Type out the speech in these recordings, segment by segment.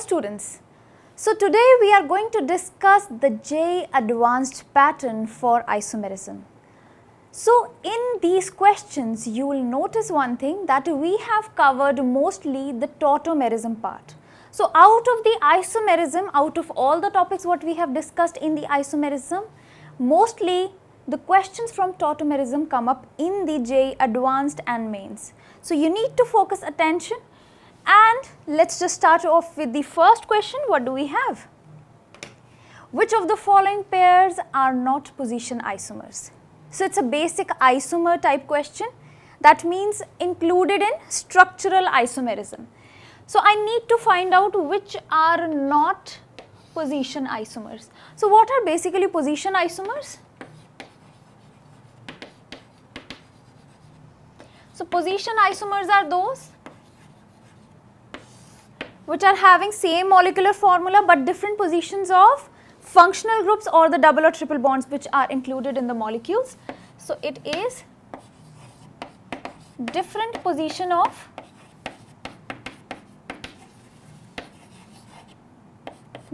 students, so today we are going to discuss the J advanced pattern for isomerism. So in these questions you will notice one thing, that we have covered mostly the tautomerism part. So out of the isomerism, out of all the topics what we have discussed in the isomerism, mostly the questions from tautomerism come up in the J advanced and mains. So you need to focus attention, and let's just start off with the first question. What do we have? Which of the following pairs are not position isomers? So it's a basic isomer type question, that means included in structural isomerism. So I need to find out which are not position isomers. So what are basically position isomers? So position isomers are those which are having same molecular formula but different positions of functional groups or the double or triple bonds which are included in the molecules. So it is different position of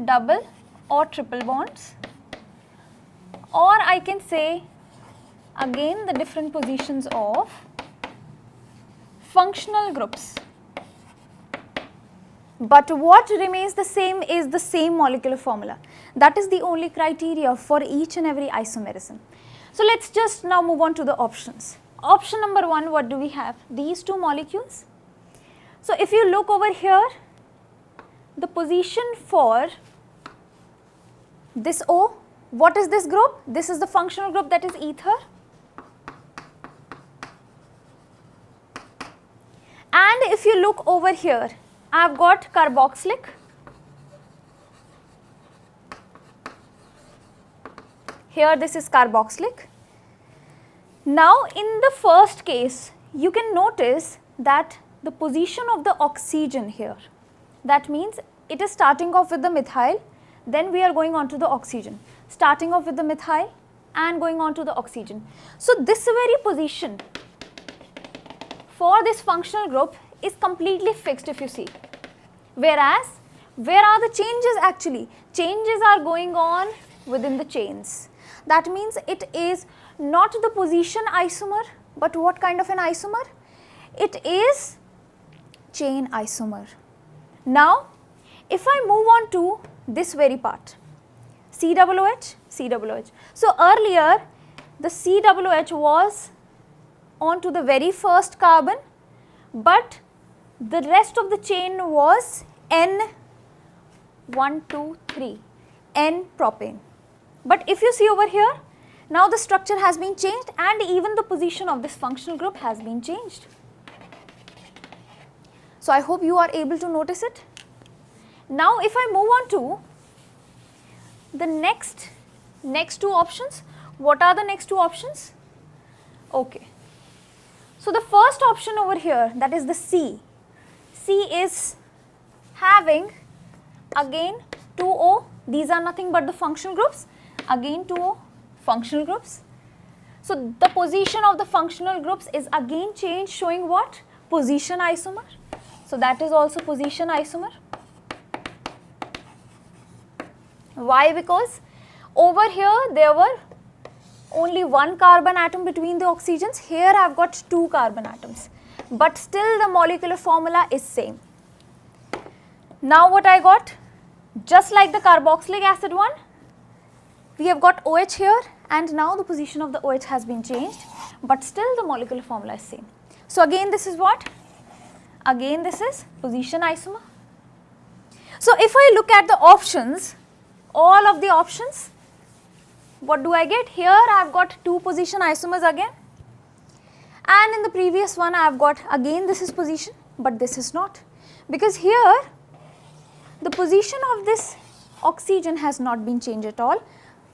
double or triple bonds, or I can say again the different positions of functional groups. But what remains the same is the same molecular formula. That is the only criteria for each and every isomerism. So let's just now move on to the options. Option number 1, what do we have? These two molecules. So if you look over here, the position for this O, what is this group? This is the functional group, that is ether. And if you look over here, I have got carboxylic, here this is carboxylic. Now in the first case, you can notice that the position of the oxygen here, that means it is starting off with the methyl, then we are going on to the oxygen, starting off with the methyl and going on to the oxygen. So this very position for this functional group is completely fixed if you see. Whereas, where are the changes actually? Changes are going on within the chains. That means it is not the position isomer, but what kind of an isomer? It is chain isomer. Now, if I move on to this very part, COOH, COOH. So earlier, the COOH was onto the very first carbon, but the rest of the chain was N, 1, 2, 3, N propane. But if you see over here, now the structure has been changed and even the position of this functional group has been changed. So I hope you are able to notice it. Now if I move on to the next two options, what are the next two options? Okay. So the first option over here, that is the C. C is having again 2O, these are nothing but the functional groups, again 2O functional groups. So the position of the functional groups is again changed, showing what? Position isomer. So that is also position isomer. Why? Because over here there were only one carbon atom between the oxygens, here I have got two carbon atoms, but still the molecular formula is same. Now what I got? Just like the carboxylic acid one, we have got OH here, and now the position of the OH has been changed, but still the molecular formula is same. So again this is what? Again this is position isomer. So if I look at the options, all of the options, what do I get? Here I have got two position isomers again, and in the previous one I have got again this is position, but this is not, because here the position of this oxygen has not been changed at all,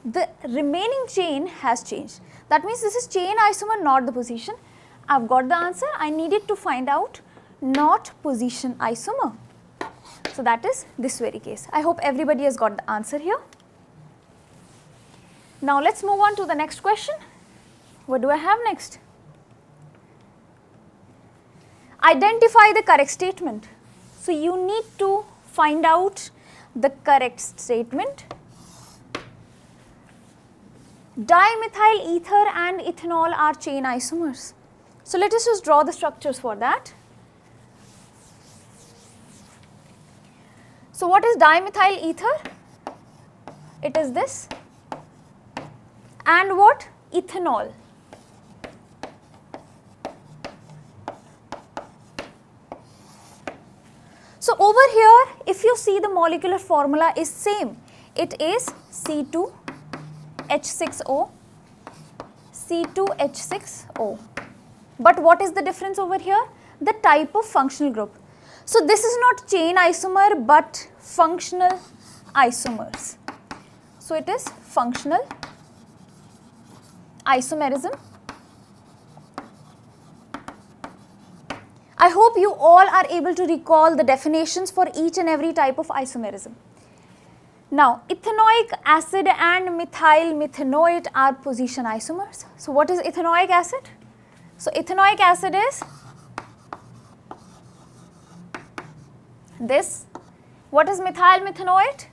the remaining chain has changed. That means this is chain isomer, not the position. I have got the answer. I needed to find out not position isomer. So that is this very case. I hope everybody has got the answer here. Now let's move on to the next question. What do I have next? Identify the correct statement. So you need to find out the correct statement. Dimethyl ether and ethanol are chain isomers. So let us just draw the structures for that. So what is dimethyl ether? It is this. And what? Ethanol. So over here, if you see the molecular formula is same. It is C2H6O, C2H6O. But what is the difference over here? The type of functional group. So this is not chain isomer but functional isomers. So it is functional isomerism. I hope you all are able to recall the definitions for each and every type of isomerism. Now, ethanoic acid and methyl methanoate are position isomers. So what is ethanoic acid? So ethanoic acid is this. What is methyl methanoate?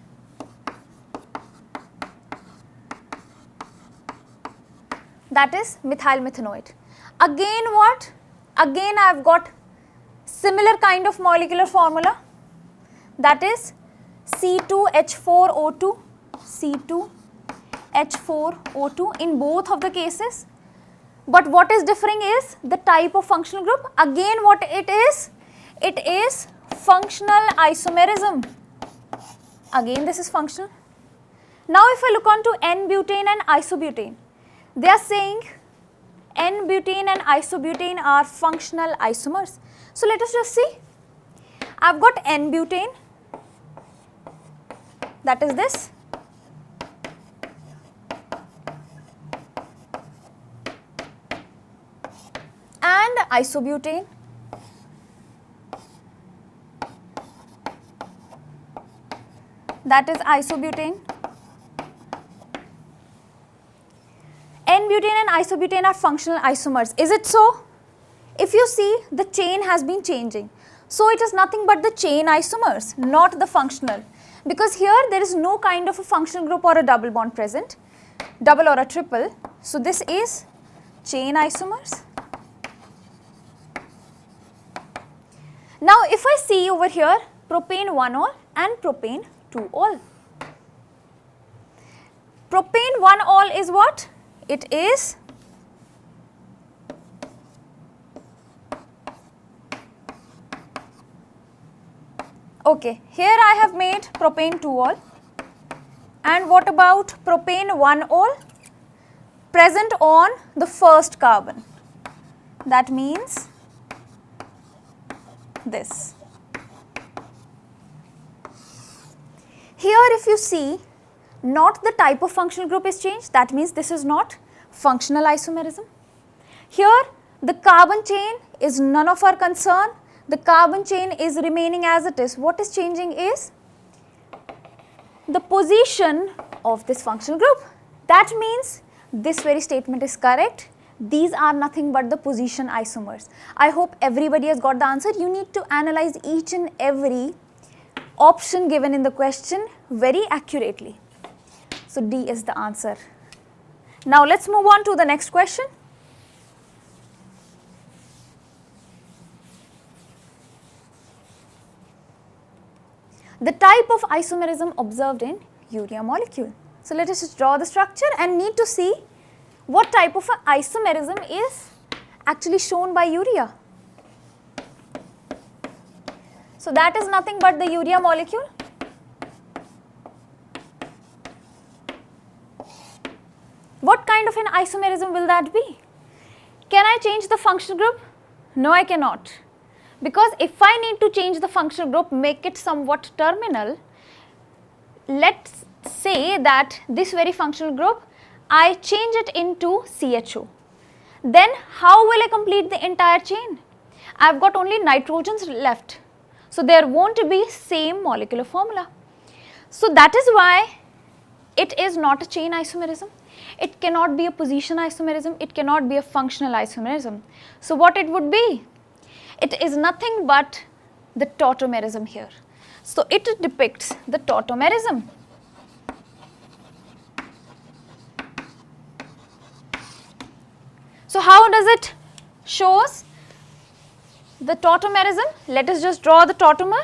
That is methyl methanoate. Again what? Again I have got similar kind of molecular formula, that is C2H4O2, C2H4O2 in both of the cases. But what is differing is the type of functional group. Again what it is? It is functional isomerism. Again this is functional. Now if I look on to N-butane and isobutane, they are saying N-butane and isobutane are functional isomers. So let us just see. I have got N-butane, that is this. And isobutane. That is isobutane. N-butane and isobutane are functional isomers. Is it so? If you see, the chain has been changing. So it is nothing but the chain isomers, not the functional. Because here there is no kind of a functional group or a double bond present, double or a triple. So this is chain isomers. Now if I see over here propane 1-ol and propane 2-ol. Propane 1-ol is what? It is okay, here I have made propane 2-ol. And what about propane 1-ol? Present on the first carbon. That means this. Here if you see, not the type of functional group is changed, that means this is not functional isomerism. Here the carbon chain is none of our concern, the carbon chain is remaining as it is. What is changing is the position of this functional group. That means this very statement is correct. These are nothing but the position isomers. I hope everybody has got the answer. You need to analyze each and every option given in the question very accurately. So D is the answer. Now let's move on to the next question. The type of isomerism observed in urea molecule. So let us just draw the structure and need to see what type of isomerism is actually shown by urea. So that is nothing but the urea molecule. What kind of an isomerism will that be? Can I change the functional group? No, I cannot. Because if I need to change the functional group, make it somewhat terminal, let's say that this very functional group, I change it into CHO. Then how will I complete the entire chain? I have got only nitrogens left. So there won't be same molecular formula. So that is why it is not a chain isomerism. It cannot be a position isomerism. It cannot be a functional isomerism. So what it would be? It is nothing but the tautomerism here. So it depicts the tautomerism. So how does it shows the tautomerism? Let us just draw the tautomer.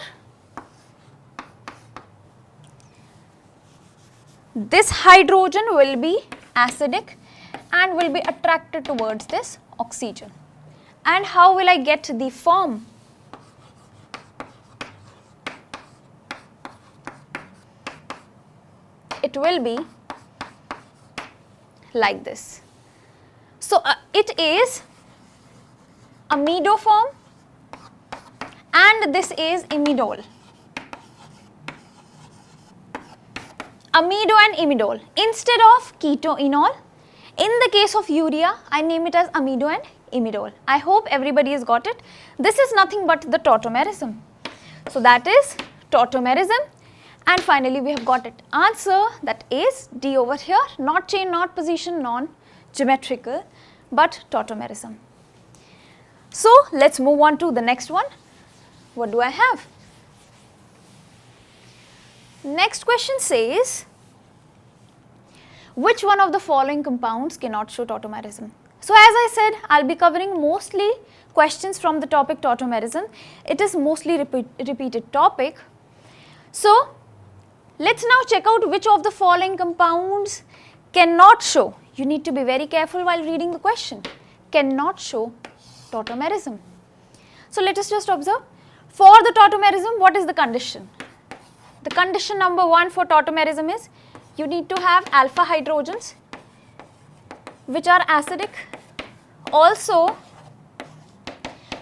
This hydrogen will be acidic and will be attracted towards this oxygen. And how will I get the form? It will be like this. So it is amido form and this is imidol. Amido and imidol. Instead of ketoenol, in the case of urea, I name it as amido and imidol. I hope everybody has got it. This is nothing but the tautomerism. So that is tautomerism. And finally, we have got it. Answer, that is D over here, not chain, not position, non-geometrical, but tautomerism. So let's move on to the next one. What do I have? Next question says, which one of the following compounds cannot show tautomerism? So as I said, I'll be covering mostly questions from the topic tautomerism. It is mostly repeated topic. So let's now check out which of the following compounds cannot show. You need to be very careful while reading the question. Cannot show tautomerism. So let us just observe. For the tautomerism, what is the condition? The condition number 1 for tautomerism is you need to have alpha hydrogens which are acidic. Also,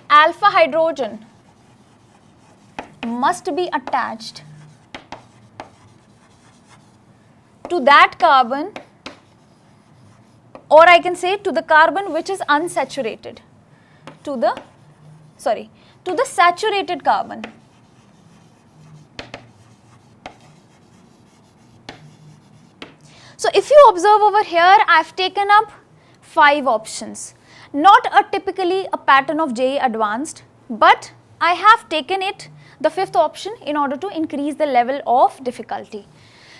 alpha hydrogen must be attached to that carbon, or I can say to the carbon which is unsaturated, to the saturated carbon. So if you observe over here, I have taken up 5 options. Not typically a pattern of JEE Advanced, but I have taken it the 5th option in order to increase the level of difficulty.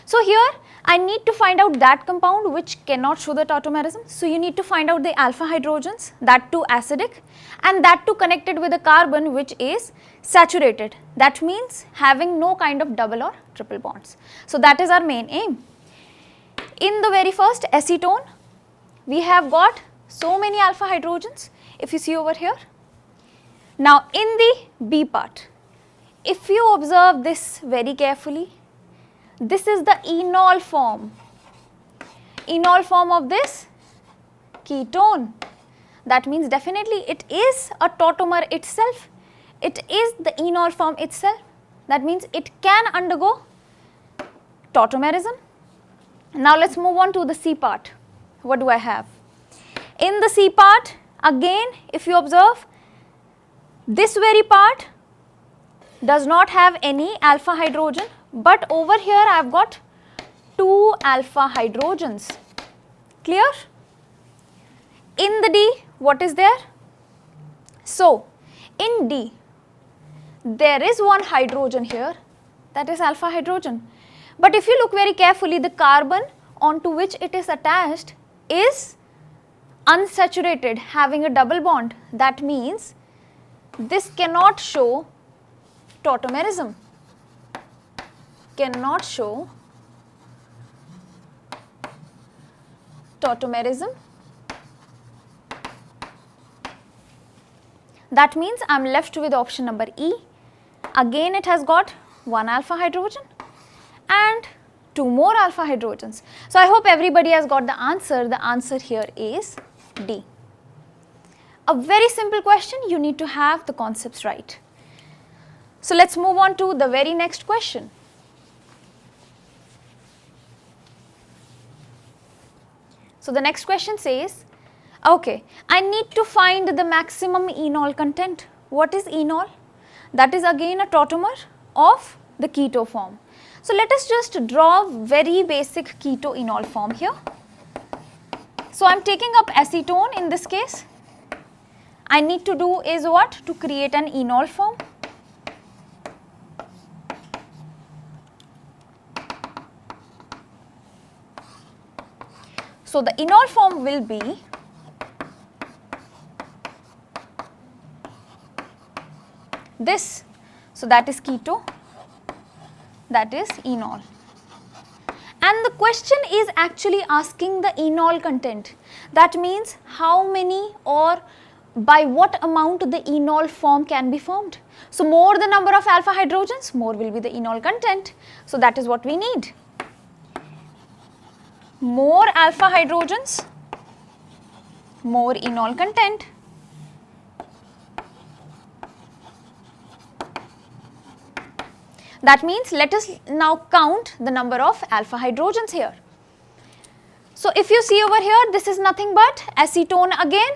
So here I need to find out that compound which cannot show the tautomerism. So you need to find out the alpha hydrogens, that too acidic, and that too connected with a carbon which is saturated. That means having no kind of double or triple bonds. So that is our main aim. In the very first acetone, we have got so many alpha hydrogens, if you see over here. Now in the B part, if you observe this very carefully, this is the enol form of this ketone. That means definitely it is a tautomer itself. It is the enol form itself. That means it can undergo tautomerism. Now let's move on to the C part. What do I have? In the C part, again if you observe, this very part does not have any alpha hydrogen, but over here I have got 2 alpha hydrogens. Clear? In the D, what is there? So in D, there is 1 hydrogen here, that is alpha hydrogen. But if you look very carefully, the carbon onto which it is attached is unsaturated, having a double bond. That means this cannot show tautomerism. Cannot show tautomerism. That means I am left with option number E. Again it has got 1 alpha hydrogen and 2 more alpha hydrogens. So I hope everybody has got the answer. The answer here is D. A very simple question, you need to have the concepts right. So let's move on to the very next question. So the next question says, okay, I need to find the maximum enol content. What is enol? That is again a tautomer of the keto form. So let us just draw very basic keto-enol form here. So I am taking up acetone in this case. I need to do is what? To create an enol form. So the enol form will be this. So that is keto, that is enol. And the question is actually asking the enol content. That means how many or by what amount the enol form can be formed. So more the number of alpha hydrogens, more will be the enol content. So that is what we need. More alpha hydrogens, more enol content. That means let us now count the number of alpha hydrogens here. So if you see over here, this is nothing but acetone again,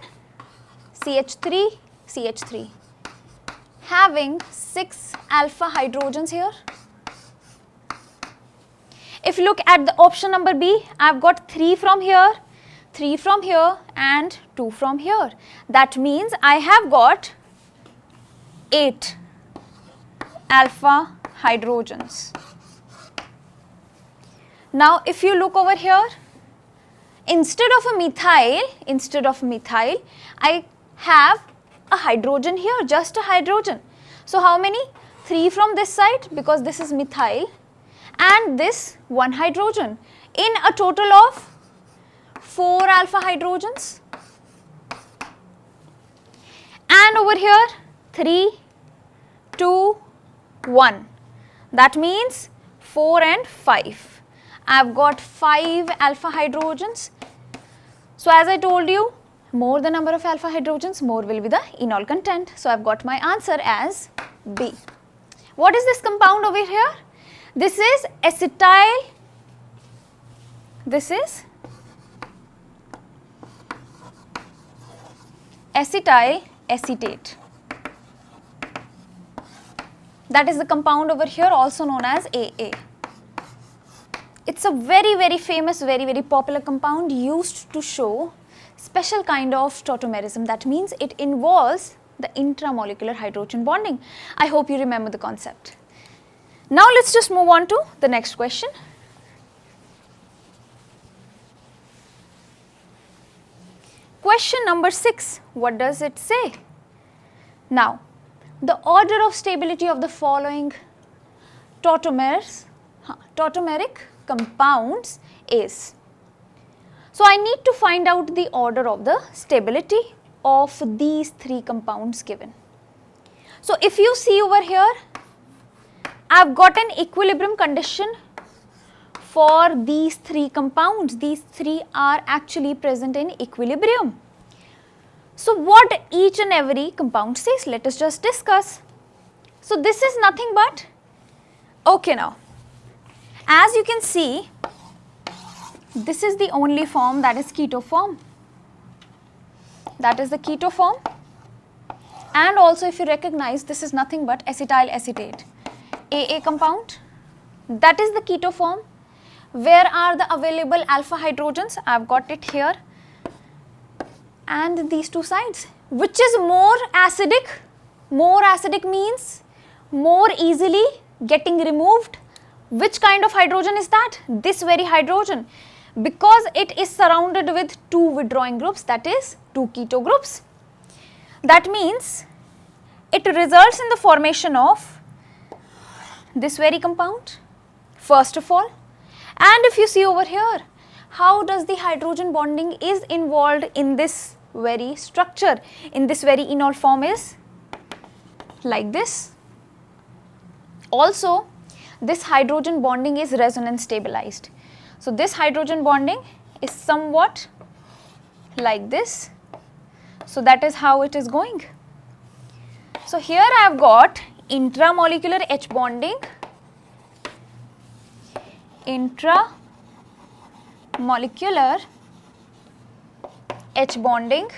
CH3, CH3, having 6 alpha hydrogens here. If you look at the option number B, I have got 3 from here, 3 from here and 2 from here. That means I have got 8 alpha hydrogens. Now if you look over here, instead of methyl, I have a hydrogen here, just a hydrogen. So how many? 3 from this side because this is methyl and this 1 hydrogen, in a total of 4 alpha hydrogens. And over here 3, 2, 1. That means 4 and 5. I have got 5 alpha hydrogens. So as I told you, more the number of alpha hydrogens, more will be the enol content. So I have got my answer as B. What is this compound over here? This is acetyl, this is acetyl acetate. That is the compound over here, also known as AA. It's a very famous, very popular compound used to show special kind of tautomerism. That means it involves the intramolecular hydrogen bonding. I hope you remember the concept. Now let's just move on to the next question. Question number 6, what does it say? Now, the order of stability of the following tautomeric compounds is. So I need to find out the order of the stability of these 3 compounds given. So if you see over here, I have got an equilibrium condition for these 3 compounds. These 3 are actually present in equilibrium. So what each and every compound says, let us just discuss. So this is nothing but, okay, now as you can see, this is the only form, that is keto form. That is the keto form. And also if you recognize, this is nothing but acetyl acetate, AA compound. That is the keto form. Where are the available alpha hydrogens? I have got it here. And these 2 sides. Which is more acidic? More acidic means more easily getting removed. Which kind of hydrogen is that? This very hydrogen. Because it is surrounded with 2 withdrawing groups, that is 2 keto groups. That means it results in the formation of this very compound, first of all. And if you see over here, how does the hydrogen bonding is involved in this very structure, in this very enol form is like this. Also, this hydrogen bonding is resonance stabilized. So this hydrogen bonding is somewhat like this. So that is how it is going. So here I have got intramolecular H bonding, intramolecular H bonding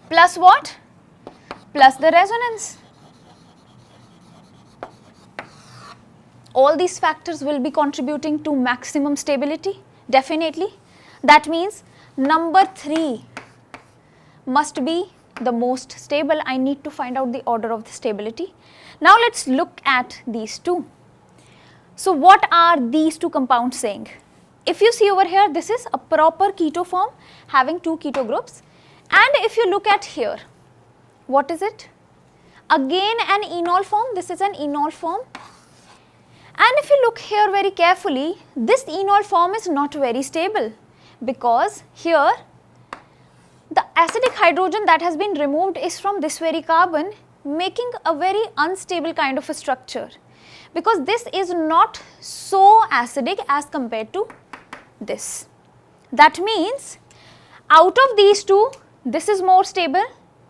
plus what? Plus the resonance. All these factors will be contributing to maximum stability, definitely. That means number 3 must be the most stable. I need to find out the order of the stability. Now let's look at these 2. So what are these 2 compounds saying? if you see over here, this is a proper keto form having 2 keto groups. And if you look at here, what is it? Again an enol form, this is an enol form. And if you look here very carefully, this enol form is not very stable, because here the acidic hydrogen that has been removed is from this very carbon, making a very unstable kind of a structure, because this is not so acidic as compared to this. That means out of these two, this is more stable,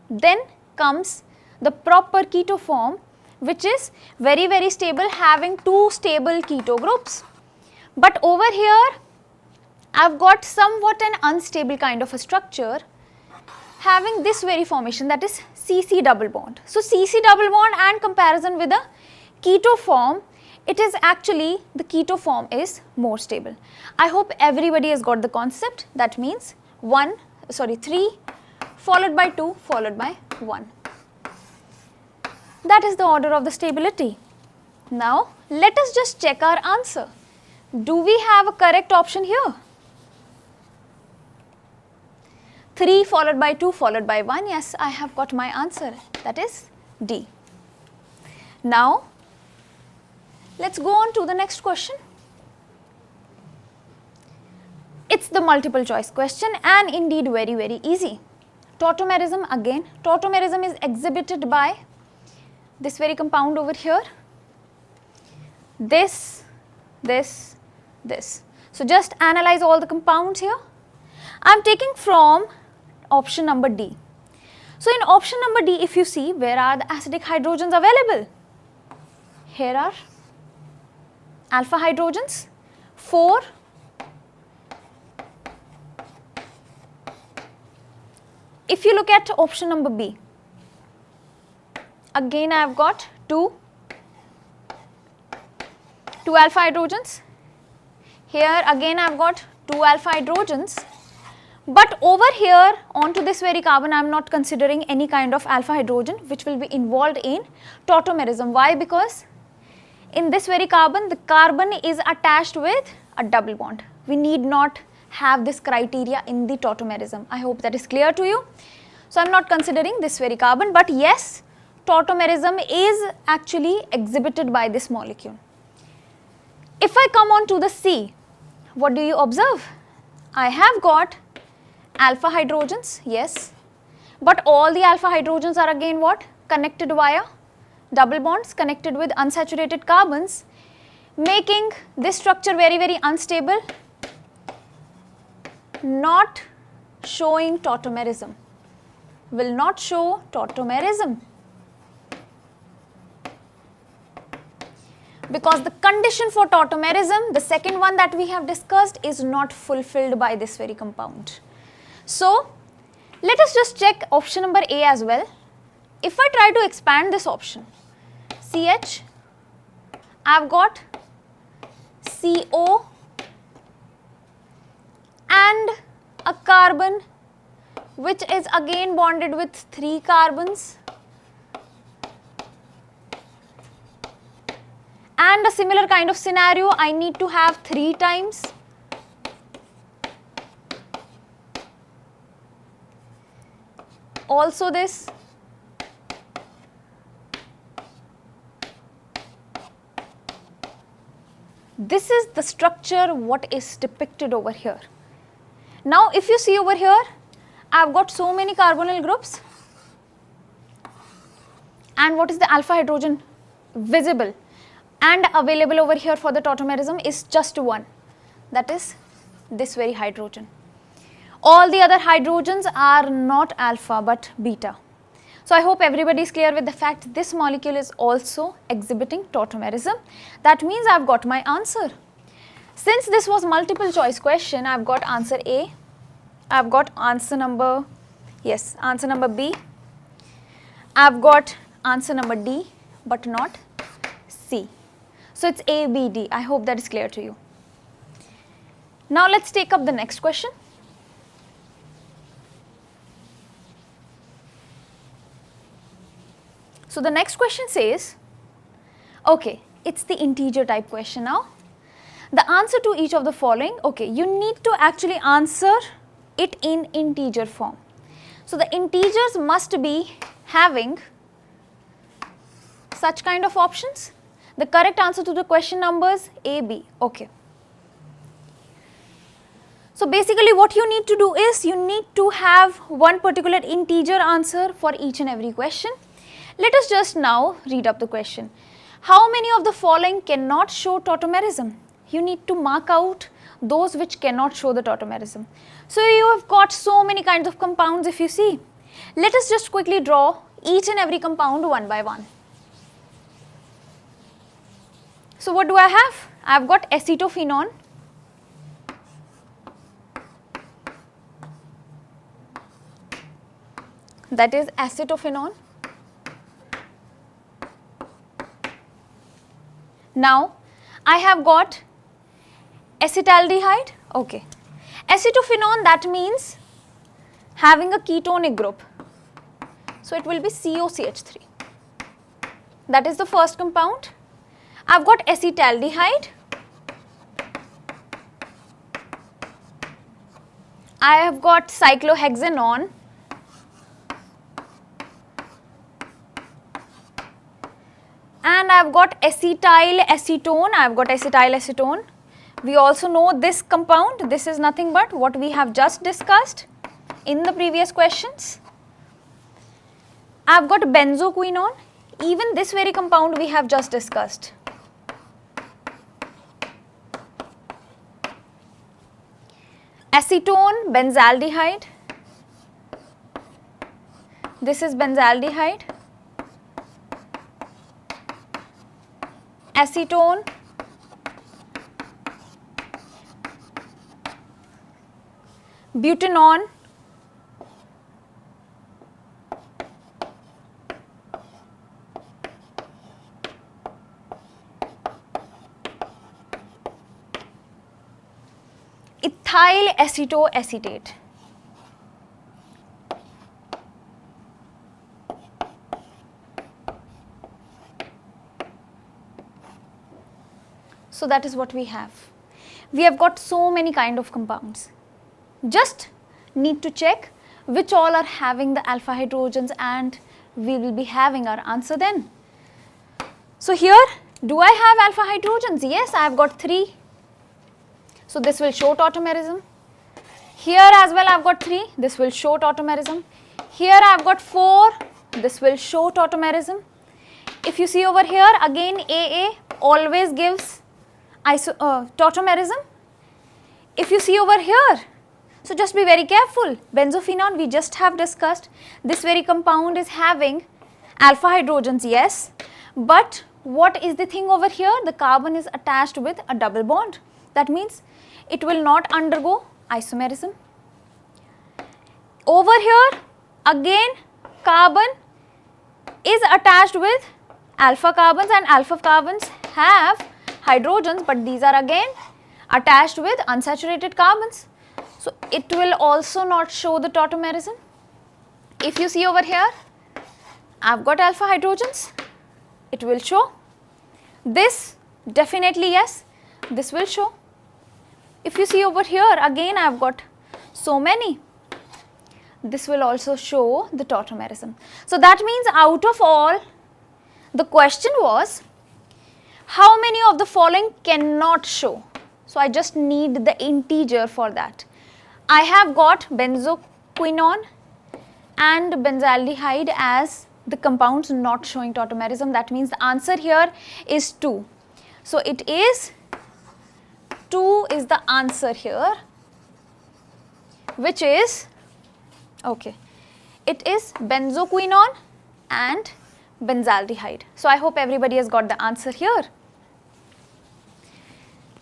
then comes the proper keto form, which is very, very stable, having 2 stable keto groups. But over here, I have got somewhat an unstable kind of a structure, having this very formation, that is CC double bond. So, CC double bond and comparison with the keto form, it is actually the keto form is more stable. I hope everybody has got the concept. That means 3 followed by 2 followed by 1. That is the order of the stability. Now, let us just check our answer. Do we have a correct option here? 3 followed by 2 followed by 1. Yes, I have got my answer. That is D. Now, let's go on to the next question. It's the multiple choice question and indeed very, very easy. Tautomerism again. Tautomerism is exhibited by this very compound over here. This. So, just analyze all the compounds here. I am taking from option number D. So, in option number D, if you see, where are the acidic hydrogens available? Here are alpha hydrogens, 4. If you look at option number B, again I have got 2 alpha hydrogens. Here again I have got 2 alpha hydrogens. But over here onto this very carbon, I am not considering any kind of alpha hydrogen which will be involved in tautomerism. Why? Because in this very carbon, the carbon is attached with a double bond. We need not have this criteria in the tautomerism. I hope that is clear to you. So, I am not considering this very carbon, but yes, tautomerism is actually exhibited by this molecule. If I come on to the C, what do you observe? I have got alpha hydrogens, yes, but all the alpha hydrogens are again what? Connected via double bonds, connected with unsaturated carbons, making this structure very, very unstable, not showing tautomerism, will not show tautomerism. Because the condition for tautomerism, the second one that we have discussed, is not fulfilled by this very compound. So, let us just check option number A as well. If I try to expand this option, CH, I have got CO and a carbon which is again bonded with 3 carbons, and a similar kind of scenario, I need to have 3 times. Also this. This is the structure what is depicted over here. Now, if you see over here, I have got so many carbonyl groups, and what is the alpha hydrogen visible and available over here for the tautomerism is just 1, that is this very hydrogen. All the other hydrogens are not alpha but beta. So, I hope everybody is clear with the fact this molecule is also exhibiting tautomerism. That means I have got my answer. Since this was multiple choice question, I have got answer A, I have got answer number, yes, answer number B, I have got answer number D but not C. So, it is A, B, D. I hope that is clear to you. Now, let us take up the next question. So, the next question says, okay, it is the integer type question now. the answer to each of the following, okay, you need to actually answer it in integer form. So the integers must be having such kind of options. The correct answer to the question numbers A, B, okay. So basically what you need to do is you need to have one particular integer answer for each and every question. Let us just now read up the question. How many of the following cannot show tautomerism? You need to mark out those which cannot show the tautomerism. So you have got so many kinds of compounds if you see. Let us just quickly draw each and every compound one by one. So what do I have? I have got acetophenone, that is acetophenone. Now I have got acetaldehyde, okay. Acetophenone, that means having a ketonic group, so it will be COCH3. That is the first compound. I have got acetaldehyde, I have got cyclohexanone, and I have got acetylacetone. I have got acetylacetone. We also know this compound, this is nothing but what we have just discussed in the previous questions. I have got benzoquinone, even this very compound we have just discussed. Acetone, benzaldehyde, this is benzaldehyde. Acetone, butanone, ethyl acetoacetate. So that is what we have. We have got so many kind of compounds. Just need to check which all are having the alpha hydrogens and we will be having our answer then. So here, do I have alpha hydrogens? Yes, I have got 3. So this will show tautomerism. Here as well I have got 3. This will show tautomerism. Here I have got 4. This will show tautomerism. If you see over here, again AA always gives tautomerism. If you see over here, so just be very careful. Benzophenone we just have discussed. This very compound is having alpha hydrogens, yes. But what is the thing over here? The carbon is attached with a double bond. That means it will not undergo isomerism. Over here, again carbon is attached with alpha carbons and alpha carbons have hydrogens, but these are again attached with unsaturated carbons. So it will also not show the tautomerism. If you see over here, I have got alpha hydrogens, it will show. This definitely yes, this will show. If you see over here, again I have got so many. This will also show the tautomerism. So that means out of all, the question was, how many of the following cannot show? So I just need the integer for that. I have got benzoquinone and benzaldehyde as the compounds not showing tautomerism. That means the answer here is 2. So it is 2 is the answer here, which is, okay, it is benzoquinone and benzaldehyde. So I hope everybody has got the answer here.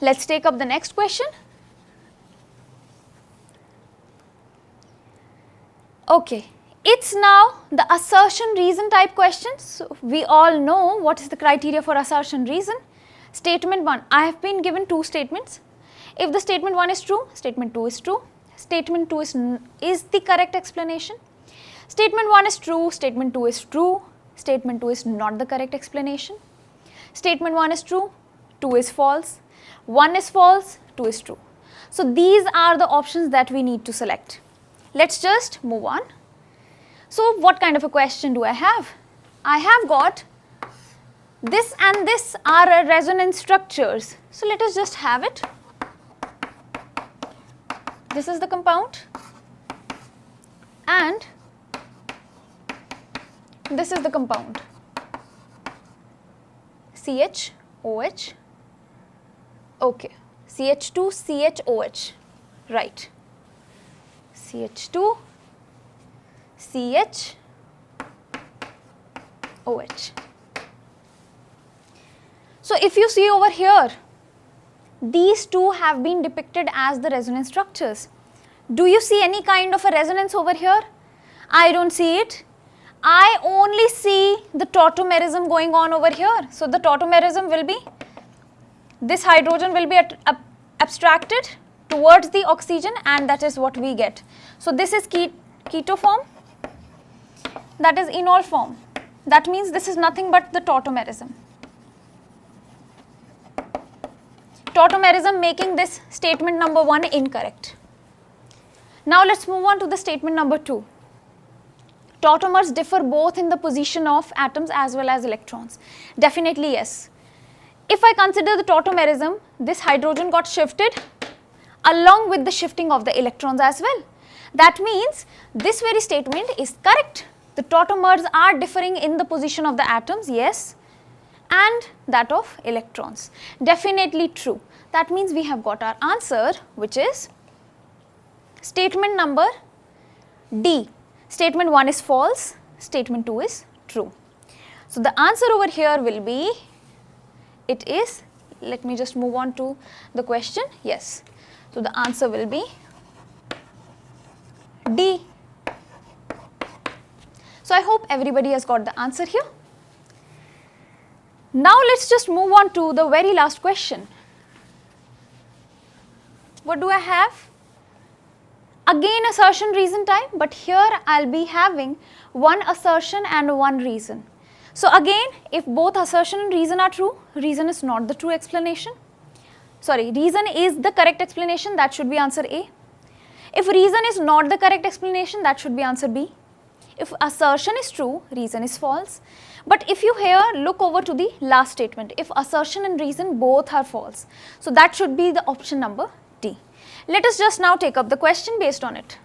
Let's take up the next question. Okay, it's now the assertion reason type questions. So we all know what is the criteria for assertion reason. Statement 1, I have been given 2 statements. If the statement 1 is true, statement 2 is true. Statement 2 is the correct explanation. Statement 1 is true, statement 2 is true. Statement 2 is not the correct explanation. Statement 1 is true, 2 is false. 1 is false, 2 is true. So these are the options that we need to select. Let's just move on. So what kind of a question do I have? I have got this and this are resonance structures. So let us just have it. This is the compound and this is the compound. CHOH. Okay. CH2, CHOH. Right. CH2, CHOH. So if you see over here, these two have been depicted as the resonance structures. Do you see any kind of a resonance over here? I don't see it. I only see the tautomerism going on over here. So the tautomerism will be, this hydrogen will be abstracted towards the oxygen, and that is what we get. So this is keto form, that is enol form. That means this is nothing but the tautomerism. Tautomerism making this statement number 1 incorrect. Now let's move on to the statement number 2. Tautomers differ both in the position of atoms as well as electrons. Definitely yes. If I consider the tautomerism, this hydrogen got shifted along with the shifting of the electrons as well. That means this very statement is correct. The tautomers are differing in the position of the atoms, yes, and that of electrons. Definitely true. That means we have got our answer, which is statement number D. Statement 1 is false, statement 2 is true. So the answer over here will be, it is, let me just move on to the question, yes. So the answer will be D. So I hope everybody has got the answer here. Now let's just move on to the very last question. What do I have? Again assertion reason time, but here I'll be having one assertion and one reason. So again, if both assertion and reason are true, reason is not the true explanation. Sorry, reason is the correct explanation, that should be answer A. If reason is not the correct explanation, that should be answer B. If assertion is true, reason is false. But if you here look over to the last statement, if assertion and reason both are false, so that should be the option number D. Let us just now take up the question based on it.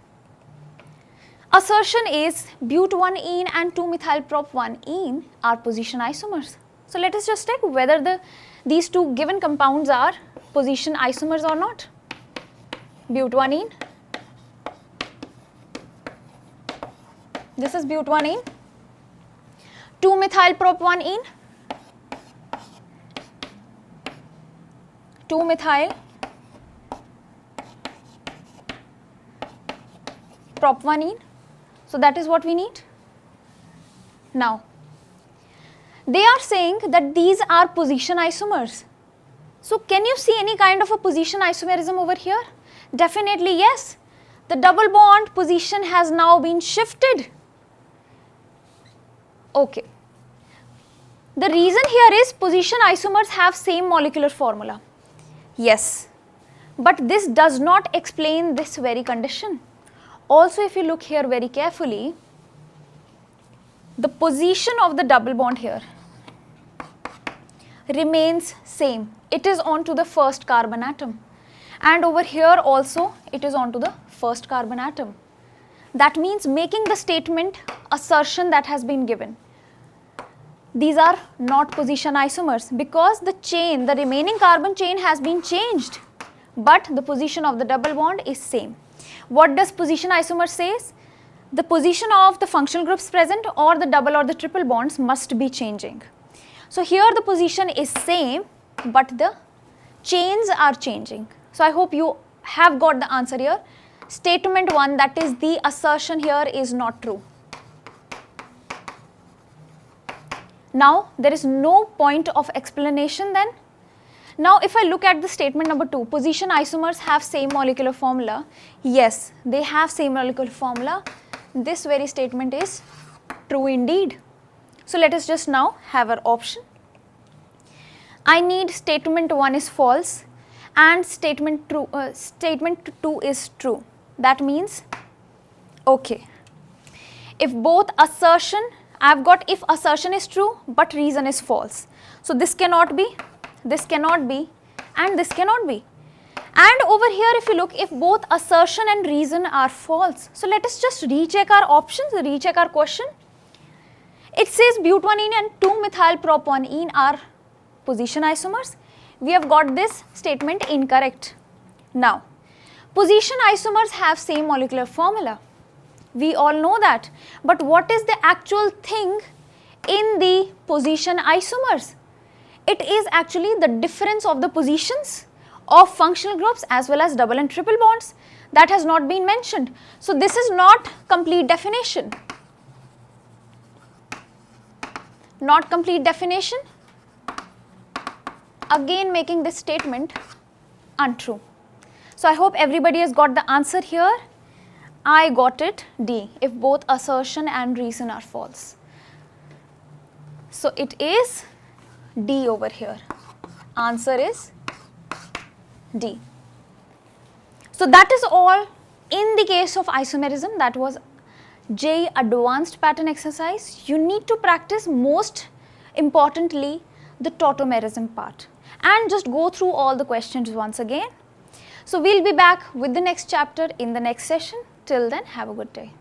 Assertion is but1-ene and 2-methylprop1-ene are position isomers. So let us just check whether these two given compounds are position isomers or not. But1-ene. This is but1-ene. 2-methylprop1-ene. 2-methylprop1-ene. So that is what we need. Now, they are saying that these are position isomers. So can you see any kind of a position isomerism over here? Definitely yes. The double bond position has now been shifted. Okay. The reason here is position isomers have same molecular formula. Yes. But this does not explain this very condition. Also, if you look here very carefully, the position of the double bond here remains same. It is onto the first carbon atom, and over here also it is onto the first carbon atom. That means making the statement assertion that has been given, these are not position isomers because the chain, the remaining carbon chain has been changed, but the position of the double bond is same. What does position isomer says? The position of the functional groups present or the double or the triple bonds must be changing. So here the position is same, but the chains are changing. So I hope you have got the answer here. Statement 1, that is the assertion here, is not true. Now there is no point of explanation then. Now if I look at the statement number 2, position isomers have same molecular formula. Yes, they have same molecular formula. This very statement is true indeed. So let us just now have our option. I need statement 1 is false and statement 2 is true. That means, okay, if both assertion, I have got if assertion is true but reason is false. So this cannot be, and this cannot be. And over here if you look, if both assertion and reason are false, so let us just recheck our options, recheck our question. It says butanene and 2-methylpropanene are position isomers. We have got this statement incorrect. Now, position isomers have same molecular formula. We all know that. But what is the actual thing in the position isomers? It is actually the difference of the positions of functional groups as well as double and triple bonds. That has not been mentioned. So this is not complete definition. Not complete definition. Again making this statement untrue. So I hope everybody has got the answer here. I got it, D, if both assertion and reason are false. So it is D over here. Answer is D. So that is all in the case of isomerism. That was JEE advanced pattern exercise. You need to practice most importantly the tautomerism part and just go through all the questions once again. So we'll be back with the next chapter in the next session. Till then, have a good day.